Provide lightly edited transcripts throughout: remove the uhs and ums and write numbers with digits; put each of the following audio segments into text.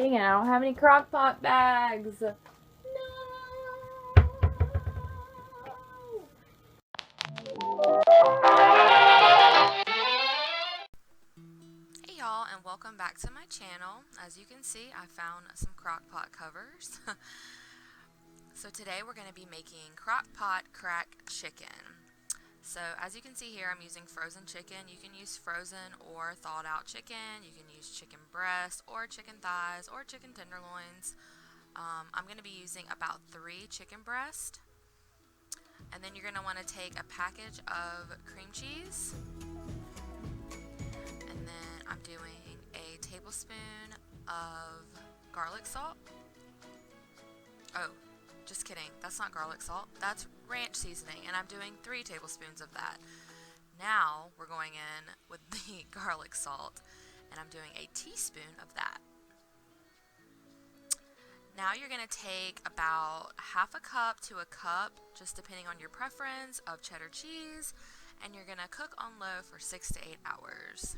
Dang it, I don't have any crock pot bags. No. Hey y'all, and welcome back to my channel. As you can see, I found some crock pot covers. So today we're going to be making crock pot crack chicken. So as you can see here, I'm using frozen chicken. You can use frozen or thawed out chicken. You can use chicken breast or chicken thighs or chicken tenderloins. I'm going to be using about 3 chicken breasts. And then you're going to want to take a package of cream cheese. And then I'm doing a tablespoon of garlic salt. Oh, just kidding. That's not garlic salt. That's ranch seasoning. And I'm doing 3 tablespoons of that. Now we're going in with the garlic salt. And I'm doing a teaspoon of that. Now you're going to take about half a cup to a cup, just depending on your preference, of cheddar cheese. And you're going to cook on low for 6 to 8 hours.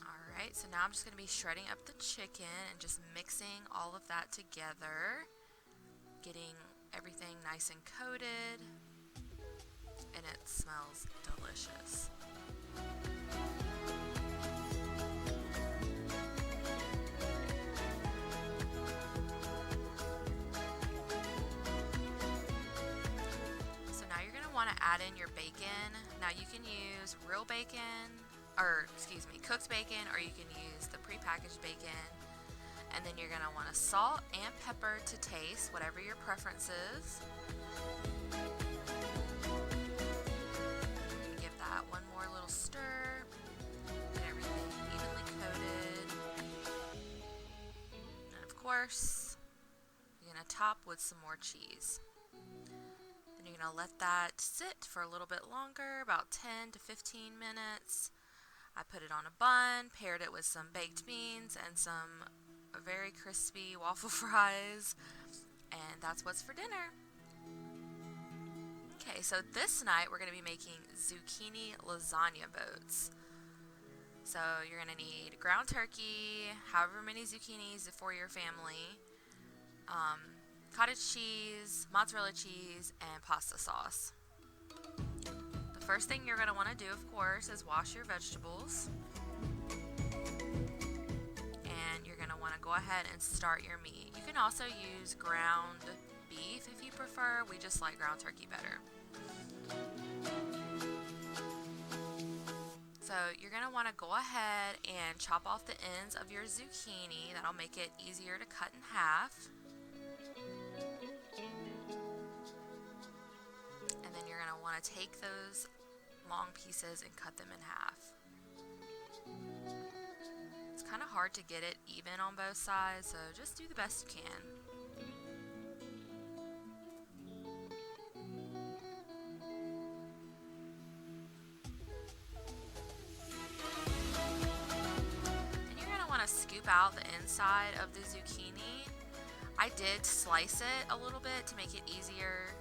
Alright, so now I'm just going to be shredding up the chicken and just mixing all of that together. Getting everything nice and coated. And it smells delicious. So now you're going to want to add in your bacon. Now you can use real bacon, cooked bacon, or you can use the prepackaged bacon. And then you're going to want to salt and pepper to taste, whatever your preference is. Give that one more little stir. Get everything evenly coated. And of course, you're going to top with some more cheese. Then you're going to let that sit for a little bit longer, about 10 to 15 minutes. I put it on a bun, paired it with some baked beans and some very crispy waffle fries, and that's what's for dinner. Okay, so this night we're going to be making zucchini lasagna boats. So you're going to need ground turkey, however many zucchinis for your family, cottage cheese, mozzarella cheese, and pasta sauce. The first thing you're going to want to do, of course, is wash your vegetables. And you're going to want to go ahead and start your meat. You can also use ground beef if you prefer. We just like ground turkey better. So you're going to want to go ahead and chop off the ends of your zucchini. That'll make it easier to cut in half. And then you're going to want to take those long pieces and cut them in half. It's kind of hard to get it even on both sides, so just do the best you can. And you're going to want to scoop out the inside of the zucchini. I did slice it a little bit to make it easier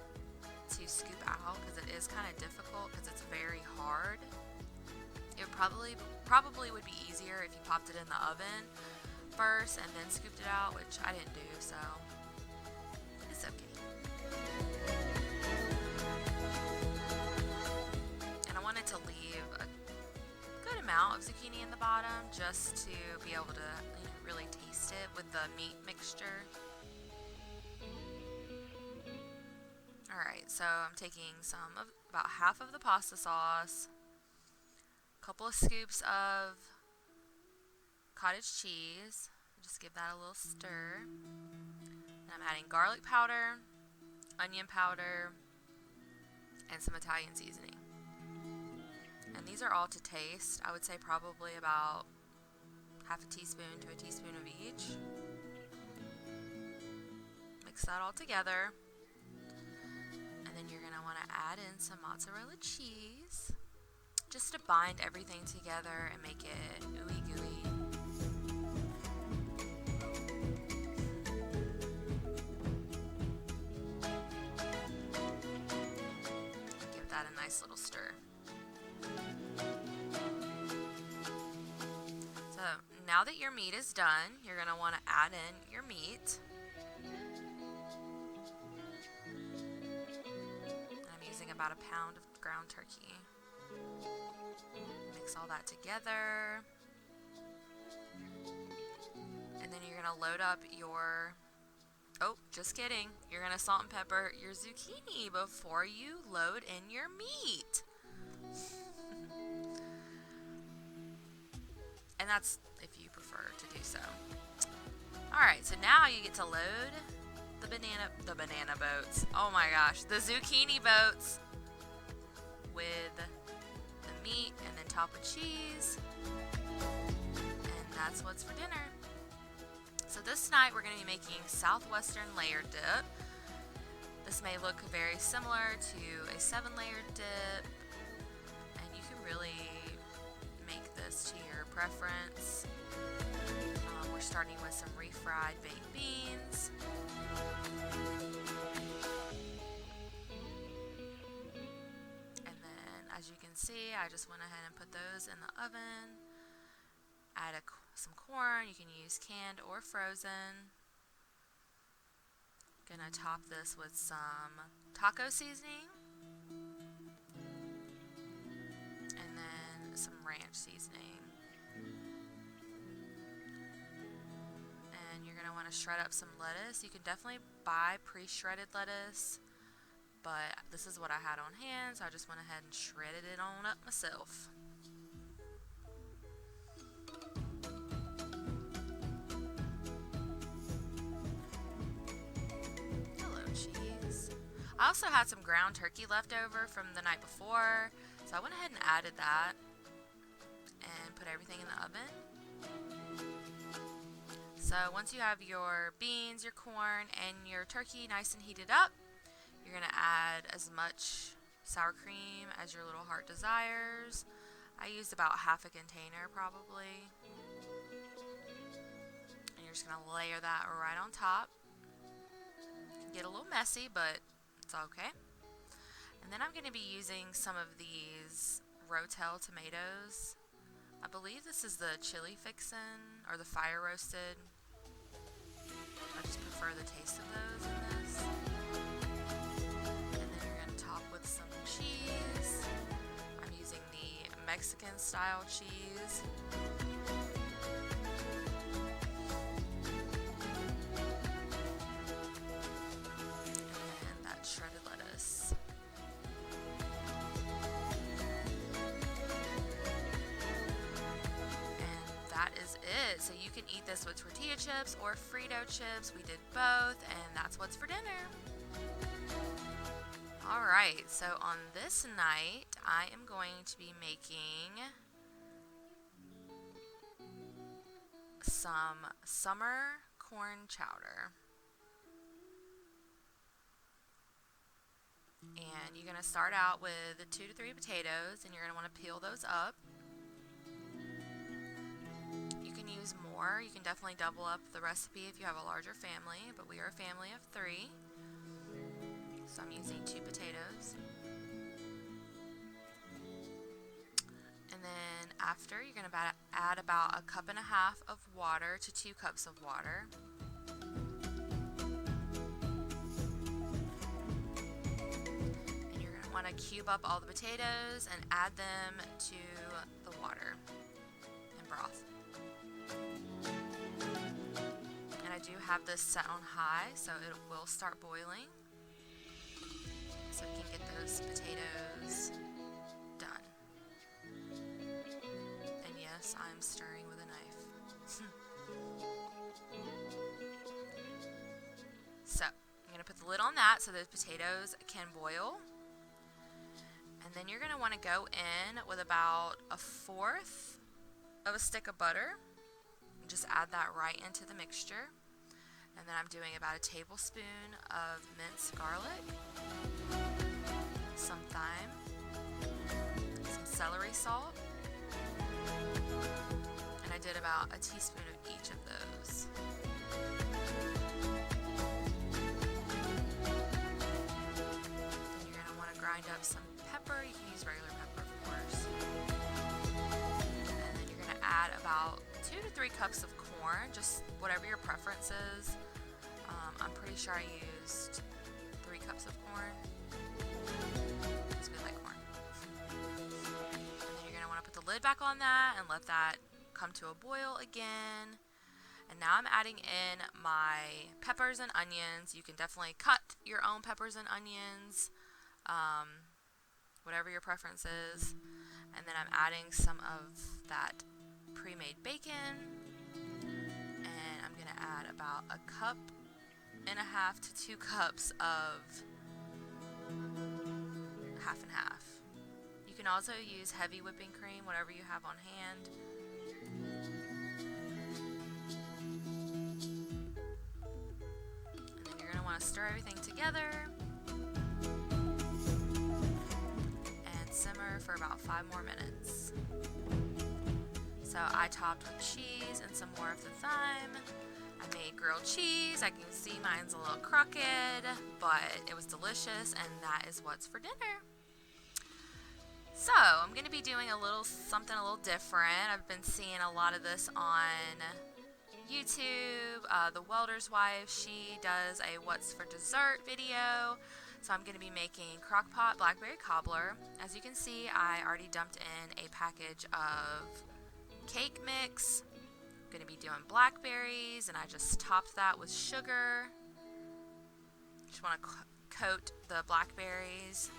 to scoop out because it is kind of difficult because it's very hard. It probably would be easier if you popped it in the oven first and then scooped it out, which I didn't do, so it's okay. And I wanted to leave a good amount of zucchini in the bottom just to be able to really taste it with the meat mixture. Alright, so I'm taking about half of the pasta sauce, a couple of scoops of cottage cheese, just give that a little stir, and I'm adding garlic powder, onion powder, and some Italian seasoning. And these are all to taste. I would say probably about half a teaspoon to a teaspoon of each. Mix that all together. And then you're going to want to add in some mozzarella cheese just to bind everything together and make it ooey gooey. Give that a nice little stir. So now that your meat is done, you're going to want to add in your meat. I'm using about a pound of ground turkey. Mix all that together. And then you're going to load up your, oh, just kidding. You're going to salt and pepper your zucchini before you load in your meat. And that's if you prefer to do so. Alright, so now you get to load the banana boats. Oh my gosh, the zucchini boats with the meat and then top with cheese. And that's what's for dinner. So this night we're going to be making Southwestern Layer Dip. This may look very similar to a 7-layer dip, and you can really make this to your preference. We're starting with some refried baked beans. And then, as you can see, I just went ahead and put those in the oven. Add some corn. You can use canned or frozen. Gonna top this with some taco seasoning. And then some ranch seasoning. And you're gonna want to shred up some lettuce. You can definitely buy pre-shredded lettuce, but this is what I had on hand, so I just went ahead and shredded it on up myself. Cheese. I also had some ground turkey left over from the night before, so I went ahead and added that and put everything in the oven. So once you have your beans, your corn, and your turkey nice and heated up, you're going to add as much sour cream as your little heart desires. I used about half a container probably. And you're just going to layer that right on top. Get a little messy, but it's okay. And then I'm going to be using some of these Rotel tomatoes. I believe this is the chili fixin' or the fire roasted. I just prefer the taste of those in this. And then you're going to top with some cheese. I'm using the Mexican style cheese. Shredded lettuce. And that is it. So you can eat this with tortilla chips or Frito chips. We did both, and that's what's for dinner. Alright, so on this night, I am going to be making some summer corn chowder. And you're going to start out with 2 to 3 potatoes, and you're going to want to peel those up. You can use more. You can definitely double up the recipe if you have a larger family, but we are a family of 3. So I'm using 2 potatoes. And then after, you're going to add about 1.5 cups of water to 2 cups of water. Want to cube up all the potatoes and add them to the water and broth. And I do have this set on high, so it will start boiling, so we can get those potatoes done. And yes, I'm stirring with a knife. So I'm going to put the lid on that so those potatoes can boil. And then you're going to want to go in with about 1/4 of a stick of butter. Just add that right into the mixture. And then I'm doing about 1 tablespoon of minced garlic, some thyme, some celery salt, and I did about 1 teaspoon of each of those. Then you're going to want to grind up some pepper. You can use regular pepper, of course. And then you're going to add about 2 to usually 3 cups of corn, just whatever your preference is. I'm pretty sure I used 3 cups of corn, because we like corn. And then you're going to want to put the lid back on that and let that come to a boil again. And now I'm adding in my peppers and onions. You can definitely cut your own peppers and onions, whatever your preference is. And then I'm adding some of that pre-made bacon. And I'm going to add about 1.5 cups to 2 cups of half and half. You can also use heavy whipping cream, whatever you have on hand. Want to stir everything together and simmer for about 5 more minutes. So I topped with cheese and some more of the thyme. I made grilled cheese. I can see mine's a little crooked, but it was delicious, and that is what's for dinner. So I'm going to be doing something a little different. I've been seeing a lot of this on YouTube. The welder's wife, she does a what's for dessert video. So I'm going to be making crock-pot Blackberry Cobbler. As you can see, I already dumped in a package of cake mix. I'm going to be doing blackberries, and I just topped that with sugar. Just want to coat the blackberries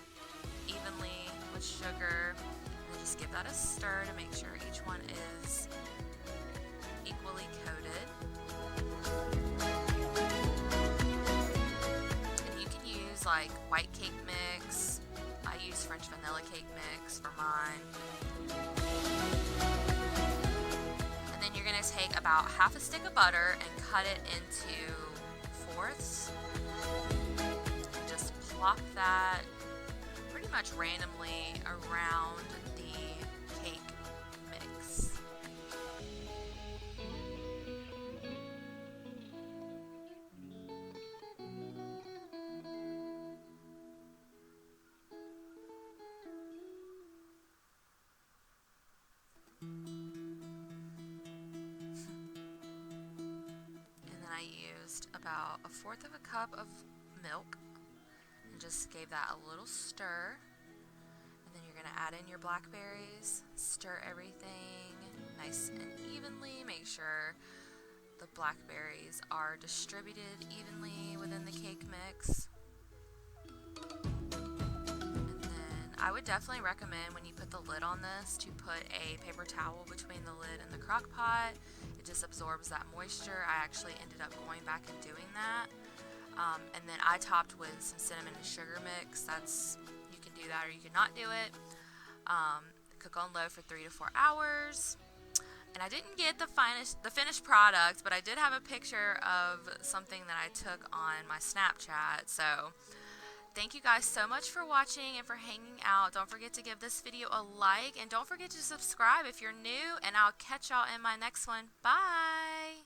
evenly with sugar, and then just give that a stir to make sure each one is equally coated. And you can use like white cake mix. I use French vanilla cake mix for mine. And then you're going to take about half a stick of butter and cut it into fourths. And just plop that pretty much randomly around the cake mix. I used about 1/4 cup of milk and just gave that a little stir. And then you're going to add in your blackberries, stir everything nice and evenly. Make sure the blackberries are distributed evenly within the cake mix. And then I would definitely recommend, when you put the lid on this, to put a paper towel between the lid and the crock pot. It just absorbs that moisture. I actually ended up going back and doing that. And then I topped with some cinnamon and sugar mix. You can do that or you can not do it. Cook on low for 3 to 4 hours. And I didn't get the finished product, but I did have a picture of something that I took on my Snapchat. So thank you guys so much for watching and for hanging out. Don't forget to give this video a like, and don't forget to subscribe if you're new, and I'll catch y'all in my next one. Bye!